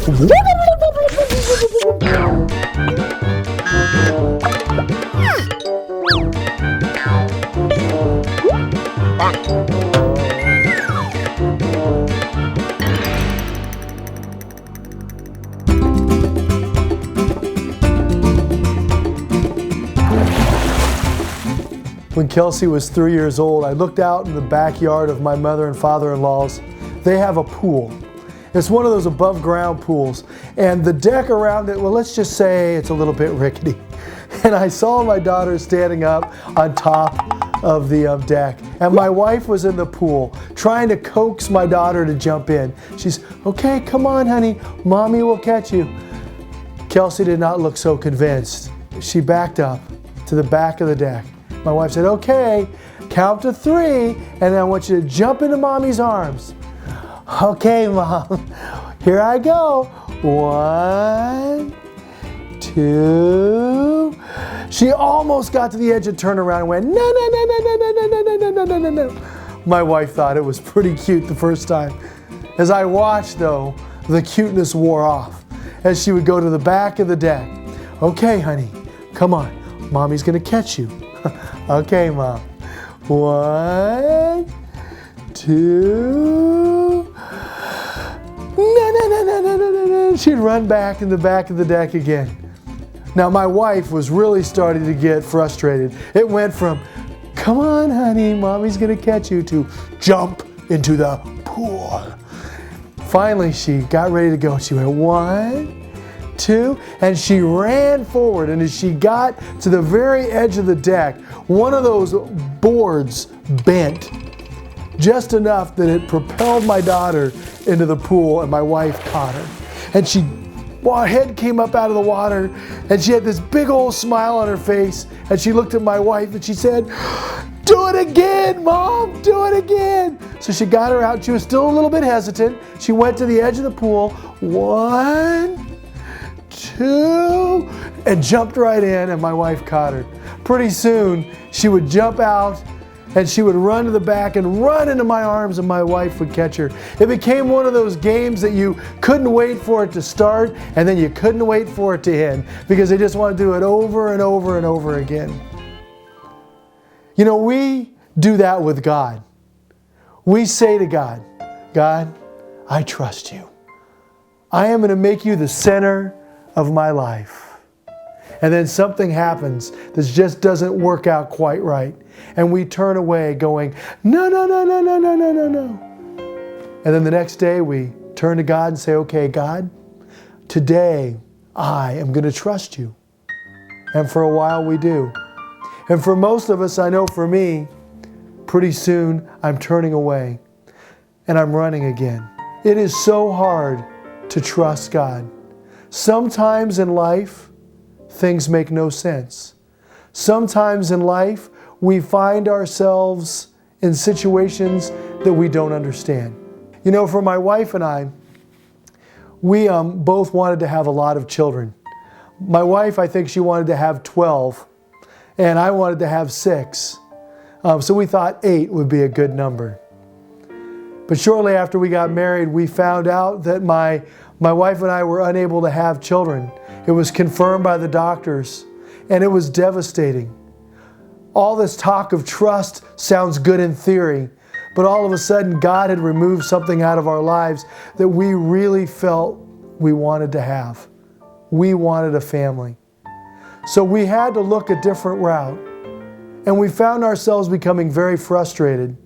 When Kelsey was 3 years old, I looked out in the backyard of my mother and father-in-law's. They have a pool. It's one of those above ground pools. And the deck around it, well, let's just say it's a little bit rickety. And I saw my daughter standing up on top of the deck. And my wife was in the pool trying to coax my daughter to jump in. She's, okay, come on, honey, mommy will catch you. Kelsey did not look so convinced. She backed up to the back of the deck. My wife said, okay, count to 3, and then I want you to jump into mommy's arms. Okay, Mom, here I go. 1, 2. She almost got to the edge and turned around and went, no, no, no, no, no, no, no, no, no, no, no, no. My wife thought it was pretty cute the first time. As I watched, though, the cuteness wore off as she would go to the back of the deck. Okay, honey, come on. Mommy's going to catch you. Okay, Mom. 1, 2. No, no, no, no, no, no, no. She'd run back in the back of the deck again. Now, my wife was really starting to get frustrated. It went from, come on, honey, Mommy's going to catch you, to jump into the pool. Finally, she got ready to go. She went 1, 2, and she ran forward. And as she got to the very edge of the deck, one of those boards bent just enough that it propelled my daughter into the pool, and my wife caught her. And her head came up out of the water, and she had this big old smile on her face, and she looked at my wife and she said, do it again, Mom, do it again. So she got her out. She was still a little bit hesitant. She went to the edge of the pool. 1, 2, and jumped right in, and my wife caught her. Pretty soon, she would jump out, and she would run to the back and run into my arms, and my wife would catch her. It became one of those games that you couldn't wait for it to start, and then you couldn't wait for it to end, because they just want to do it over and over and over again. You know, we do that with God. We say to God, God, I trust you. I am going to make you the center of my life. And then something happens that just doesn't work out quite right. And we turn away going, no, no, no, no, no, no, no, no, no. And then the next day we turn to God and say, okay, God, today I am going to trust you. And for a while we do. And for most of us, I know for me, pretty soon I'm turning away and I'm running again. It is so hard to trust God. Sometimes in life, things make no sense. Sometimes in life, we find ourselves in situations that we don't understand. You know, for my wife and I, we both wanted to have a lot of children. My wife, I think she wanted to have 12, and I wanted to have 6. So we thought 8 would be a good number. But shortly after we got married, we found out that my wife and I were unable to have children. It was confirmed by the doctors, and it was devastating. All this talk of trust sounds good in theory, but all of a sudden God had removed something out of our lives that we really felt we wanted to have. We wanted a family. So we had to look a different route, and we found ourselves becoming very frustrated.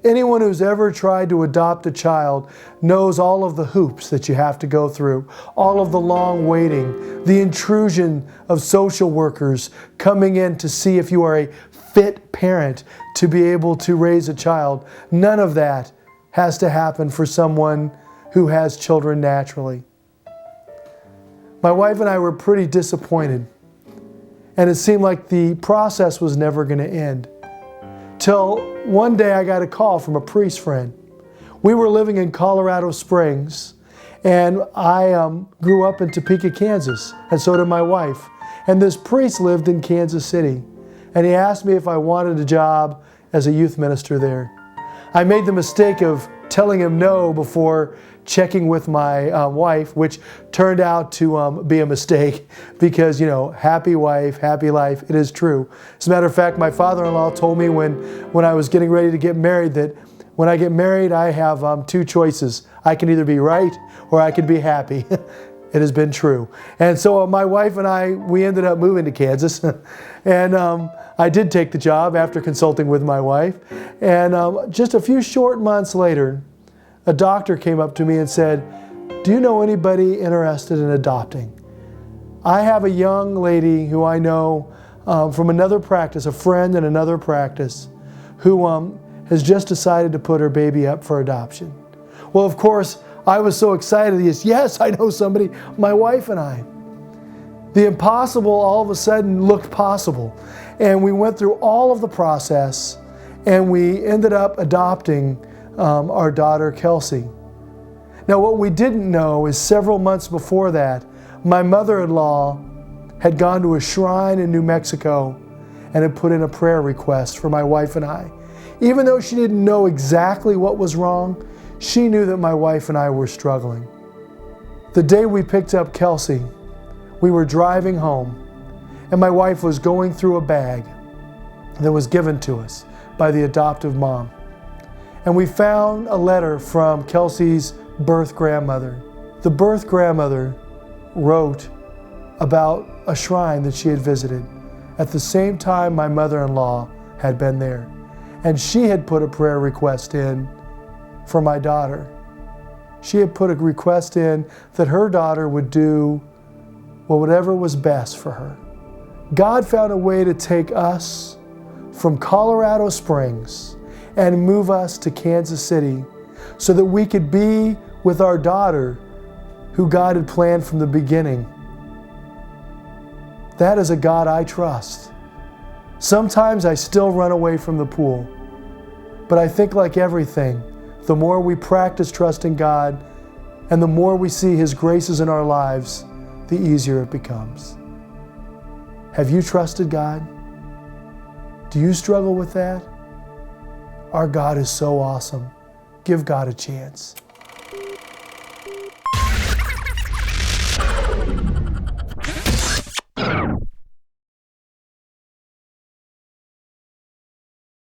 Anyone who's ever tried to adopt a child knows all of the hoops that you have to go through, all of the long waiting, the intrusion of social workers coming in to see if you are a fit parent to be able to raise a child. None of that has to happen for someone who has children naturally. My wife and I were pretty disappointed, and it seemed like the process was never going to end. Till one day I got a call from a priest friend. We were living in Colorado Springs, and I grew up in Topeka, Kansas, and so did my wife. And this priest lived in Kansas City, and he asked me if I wanted a job as a youth minister there. I made the mistake of telling him no before checking with my wife, which turned out to be a mistake because, you know, happy wife, happy life, it is true. As a matter of fact, my father-in-law told me when I was getting ready to get married that when I get married, I have two choices. I can either be right or I can be happy. It has been true. And so my wife and I, we ended up moving to Kansas. And I did take the job after consulting with my wife. And just a few short months later, a doctor came up to me and said, "Do you know anybody interested in adopting?" I have a young lady who I know from another practice, a friend in another practice, who has just decided to put her baby up for adoption. Well, of course, I was so excited. Yes, I know somebody, my wife and I. The impossible all of a sudden looked possible. And we went through all of the process, and we ended up adopting our daughter, Kelsey. Now, what we didn't know is several months before that, my mother-in-law had gone to a shrine in New Mexico and had put in a prayer request for my wife and I. Even though she didn't know exactly what was wrong, she knew that my wife and I were struggling. The day we picked up Kelsey, we were driving home, and my wife was going through a bag that was given to us by the adoptive mom. And we found a letter from Kelsey's birth grandmother. The birth grandmother wrote about a shrine that she had visited at the same time my mother-in-law had been there. And she had put a prayer request in for my daughter. She had put a request in that her daughter would do whatever was best for her. God found a way to take us from Colorado Springs and move us to Kansas City so that we could be with our daughter who God had planned from the beginning. That is a God I trust. Sometimes I still run away from the pool, but I think like everything, the more we practice trusting God and the more we see His graces in our lives, the easier it becomes. Have you trusted God? Do you struggle with that? Our God is so awesome. Give God a chance.